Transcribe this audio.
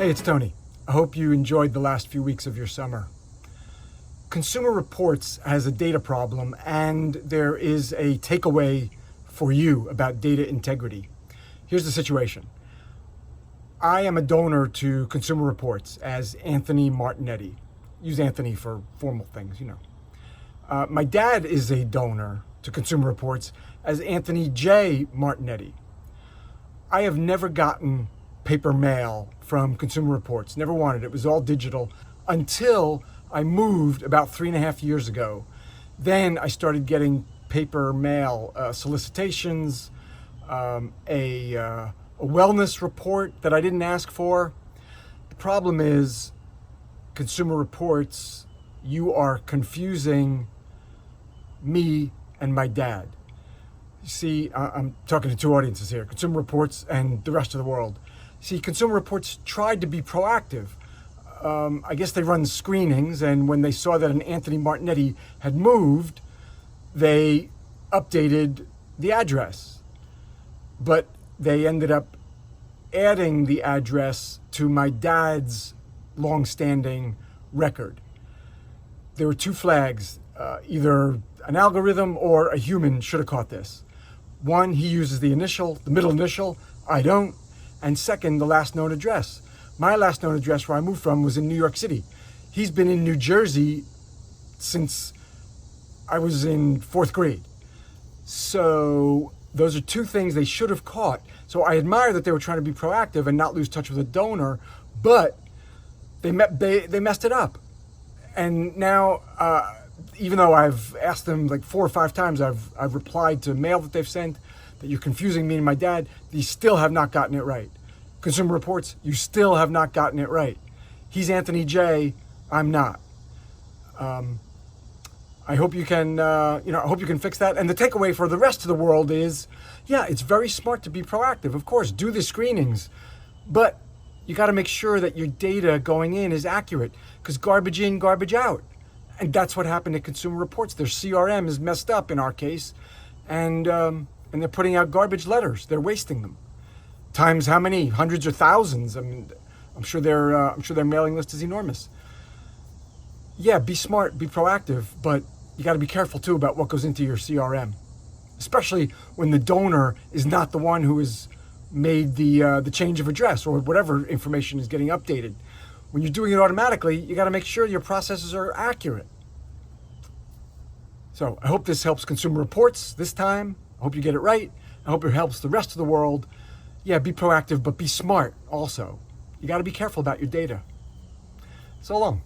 Hey, it's Tony. I hope you enjoyed the last few weeks of your summer. Consumer Reports has a data problem, and there is a takeaway for you about data integrity. Here's the situation. I am a donor to Consumer Reports as Anthony Martignetti. Use Anthony for formal things, you know. My dad is a donor to Consumer Reports as Anthony J. Martignetti. I have never gotten paper mail from Consumer Reports, never wanted it. It was all digital until I moved about 3.5 years ago. Then I started getting paper mail solicitations, a wellness report that I didn't ask for. The problem is, Consumer Reports, you are confusing me and my dad. You see, I'm talking to two audiences here, Consumer Reports and the rest of the world. See, Consumer Reports tried to be proactive. I guess they run screenings, and when they saw that an Anthony Martignetti had moved, they updated the address. But they ended up adding the address to my dad's long-standing record. There were two flags. Either an algorithm or a human should have caught this. One, he uses the initial, the middle initial. I don't. And second, the last known address. My last known address where I moved from was in New York City. He's been in New Jersey since I was in 4th grade. So those are two things they should have caught. So I admire that they were trying to be proactive and not lose touch with the donor, but they messed it up. And now, even though I've asked them like 4 or 5 times, I've replied to mail that they've sent, that you're confusing me and my dad, you still have not gotten it right. Consumer Reports, you still have not gotten it right. He's Anthony J, I'm not. I hope you can, I hope you can fix that. And the takeaway for the rest of the world is, yeah, it's very smart to be proactive. Of course, do the screenings, but you got to make sure that your data going in is accurate, because garbage in, garbage out. And that's what happened at Consumer Reports. Their CRM is messed up in our case, and they're putting out garbage letters. They're wasting them. Times how many? Hundreds or thousands. I mean, I'm sure their mailing list is enormous. Yeah, be smart, be proactive, but you got to be careful too about what goes into your CRM, especially when the donor is not the one who has made the change of address or whatever information is getting updated. When you're doing it automatically, you got to make sure your processes are accurate. So I hope this helps Consumer Reports this time. I hope you get it right. I hope it helps the rest of the world. Yeah, be proactive, but be smart also. You got to be careful about your data. So long.